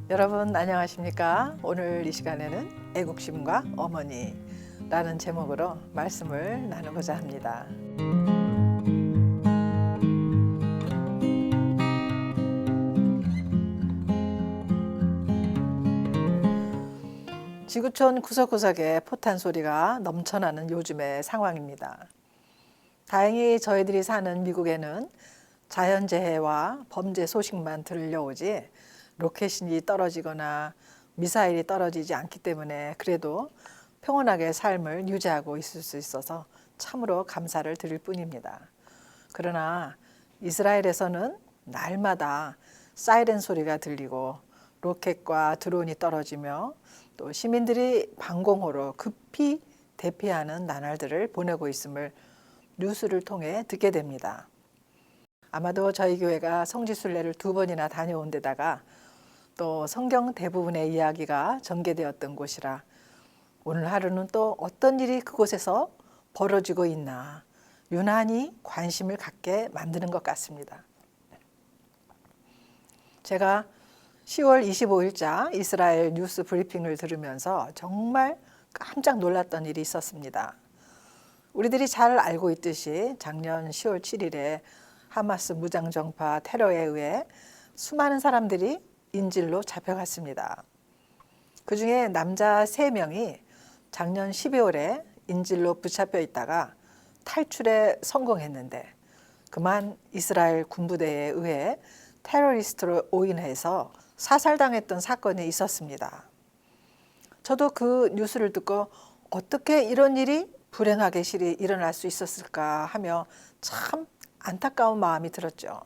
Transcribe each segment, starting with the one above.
여러분 안녕하십니까? 오늘 이 시간에는 애국심과 어머니라는 제목으로 말씀을 나누고자 합니다. 지구촌 구석구석에 포탄 소리가 넘쳐나는 요즘의 상황입니다. 다행히 저희들이 사는 미국에는 자연재해와 범죄 소식만 들려오지 로켓이 떨어지거나 미사일이 떨어지지 않기 때문에 그래도 평온하게 삶을 유지하고 있을 수 있어서 참으로 감사를 드릴 뿐입니다. 그러나 이스라엘에서는 날마다 사이렌 소리가 들리고 로켓과 드론이 떨어지며 또 시민들이 방공호로 급히 대피하는 나날들을 보내고 있음을 뉴스를 통해 듣게 됩니다. 아마도 저희 교회가 성지순례를 2번이나 다녀온 데다가 또 성경 대부분의 이야기가 전개되었던 곳이라 오늘 하루는 또 어떤 일이 그곳에서 벌어지고 있나 유난히 관심을 갖게 만드는 것 같습니다. 제가 10월 25일자 이스라엘 뉴스 브리핑을 들으면서 정말 깜짝 놀랐던 일이 있었습니다. 우리들이 잘 알고 있듯이 작년 10월 7일에 하마스 무장정파 테러에 의해 수많은 사람들이 인질로 잡혀갔습니다. 그중에 남자 3명이 작년 12월에 인질로 붙잡혀 있다가 탈출에 성공했는데 그만 이스라엘 군부대에 의해 테러리스트로 오인해서 사살당했던 사건이 있었습니다. 저도 그 뉴스를 듣고 어떻게 이런 일이 불행하게 실이 일어날 수 있었을까 하며 참 안타까운 마음이 들었죠.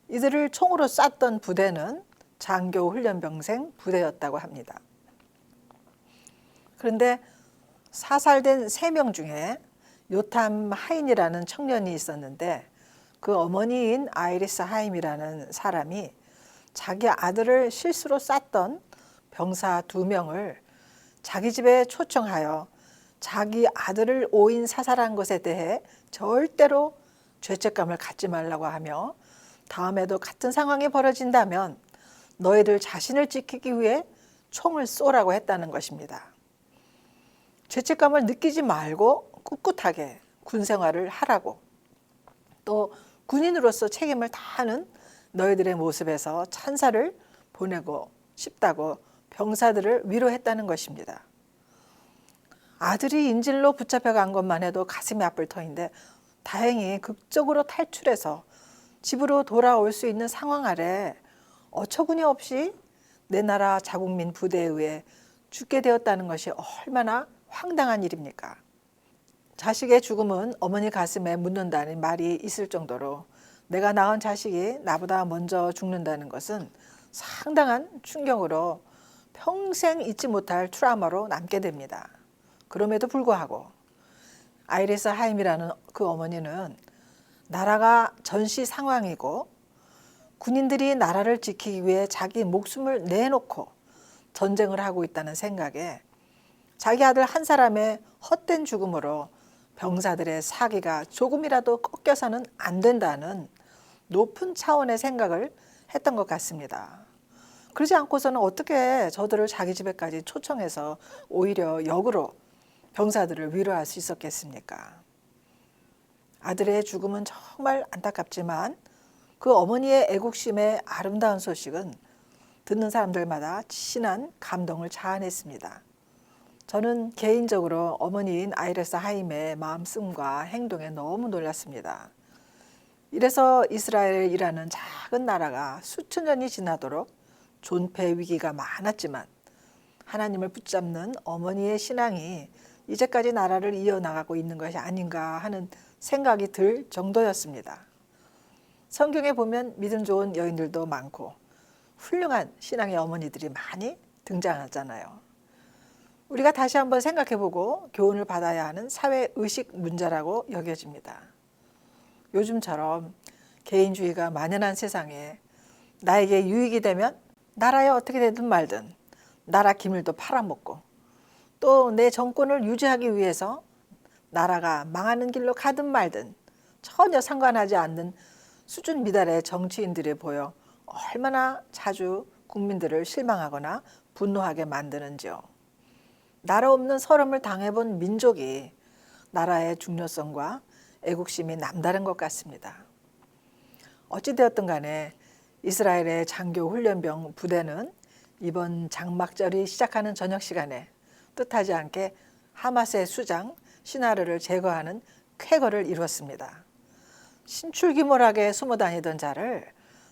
이들을 총으로 쐈던 부대는 장교 훈련병생 부대였다고 합니다. 그런데 사살된 3명 중에 요탐 하인이라는 청년이 있었는데 그 어머니인 아이리스 하임이라는 사람이 자기 아들을 실수로 쐈던 병사 2명을 자기 집에 초청하여 자기 아들을 오인 사살한 것에 대해 절대로 죄책감을 갖지 말라고 하며 다음에도 같은 상황이 벌어진다면 너희들 자신을 지키기 위해 총을 쏘라고 했다는 것입니다. 죄책감을 느끼지 말고 꿋꿋하게 군 생활을 하라고 또 군인으로서 책임을 다하는 너희들의 모습에서 찬사를 보내고 싶다고 병사들을 위로했다는 것입니다. 아들이 인질로 붙잡혀 간 것만 해도 가슴이 아플 터인데 다행히 극적으로 탈출해서 집으로 돌아올 수 있는 상황 아래 어처구니 없이 내 나라 자국민 부대에 의해 죽게 되었다는 것이 얼마나 황당한 일입니까? 자식의 죽음은 어머니 가슴에 묻는다는 말이 있을 정도로 내가 낳은 자식이 나보다 먼저 죽는다는 것은 상당한 충격으로 평생 잊지 못할 트라우마로 남게 됩니다. 그럼에도 불구하고 아이리스 하임이라는 그 어머니는 나라가 전시 상황이고 군인들이 나라를 지키기 위해 자기 목숨을 내놓고 전쟁을 하고 있다는 생각에 자기 아들 한 사람의 헛된 죽음으로 병사들의 사기가 조금이라도 꺾여서는 안 된다는 높은 차원의 생각을 했던 것 같습니다. 그러지 않고서는 어떻게 저들을 자기 집에까지 초청해서 오히려 역으로 병사들을 위로할 수 있었겠습니까? 아들의 죽음은 정말 안타깝지만 그 어머니의 애국심의 아름다운 소식은 듣는 사람들마다 진한 감동을 자아냈습니다. 저는 개인적으로 어머니인 아이리스 하임의 마음씀과 행동에 너무 놀랐습니다. 이래서 이스라엘이라는 작은 나라가 수천 년이 지나도록 존폐 위기가 많았지만 하나님을 붙잡는 어머니의 신앙이 이제까지 나라를 이어나가고 있는 것이 아닌가 하는 생각이 들 정도였습니다. 성경에 보면 믿음 좋은 여인들도 많고 훌륭한 신앙의 어머니들이 많이 등장하잖아요. 우리가 다시 한번 생각해보고 교훈을 받아야 하는 사회의식 문제라고 여겨집니다. 요즘처럼 개인주의가 만연한 세상에 나에게 유익이 되면 나라에 어떻게 되든 말든 나라 기밀도 팔아먹고 또 내 정권을 유지하기 위해서 나라가 망하는 길로 가든 말든 전혀 상관하지 않는 수준 미달의 정치인들이 보여 얼마나 자주 국민들을 실망하거나 분노하게 만드는지요. 나라 없는 서름을 당해본 민족이 나라의 중요성과 애국심이 남다른 것 같습니다. 어찌되었든 간에 이스라엘의 장교 훈련병 부대는 이번 장막절이 시작하는 저녁 시간에 뜻하지 않게 하마스의 수장 시나르를 제거하는 쾌거를 이루었습니다. 신출귀몰하게 숨어 다니던 자를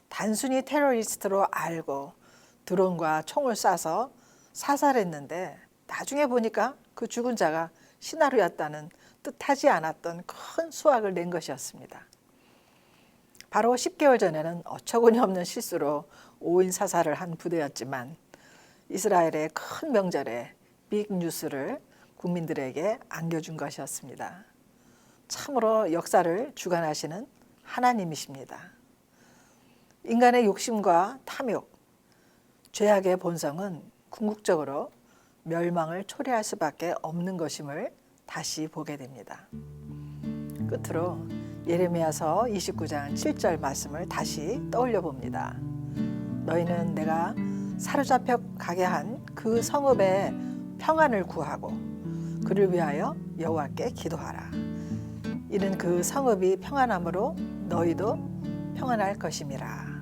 단순히 테러리스트로 알고 드론과 총을 쏴서 사살했는데 나중에 보니까 그 죽은 자가 시나르였다는 뜻하지 않았던 큰 수확을 낸 것이었습니다. 바로 10개월 전에는 어처구니 없는 실수로 5인 사살을 한 부대였지만 이스라엘의 큰 명절에 빅 뉴스를 국민들에게 안겨준 것이었습니다. 참으로 역사를 주관하시는 하나님이십니다. 인간의 욕심과 탐욕, 죄악의 본성은 궁극적으로 멸망을 초래할 수밖에 없는 것임을 다시 보게 됩니다. 끝으로 예레미야서 29장 7절 말씀을 다시 떠올려 봅니다. 너희는 내가 사로잡혀 가게 한 그 성읍의 평안을 구하고 그를 위하여 여호와께 기도하라. 이는 그 성읍이 평안함으로 너희도 평안할 것임이라.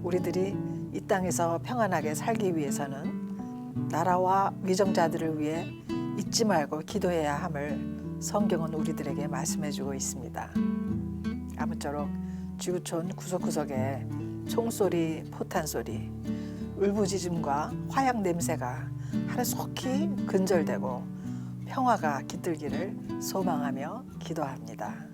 우리들이 이 땅에서 평안하게 살기 위해서는 나라와 위정자들을 위해 잊지 말고 기도해야 함을 성경은 우리들에게 말씀해주고 있습니다. 아무쪼록 지구촌 구석구석에 총소리, 포탄소리, 울부짖음과 화약 냄새가 하루속히 근절되고 평화가 깃들기를 소망하며 기도합니다.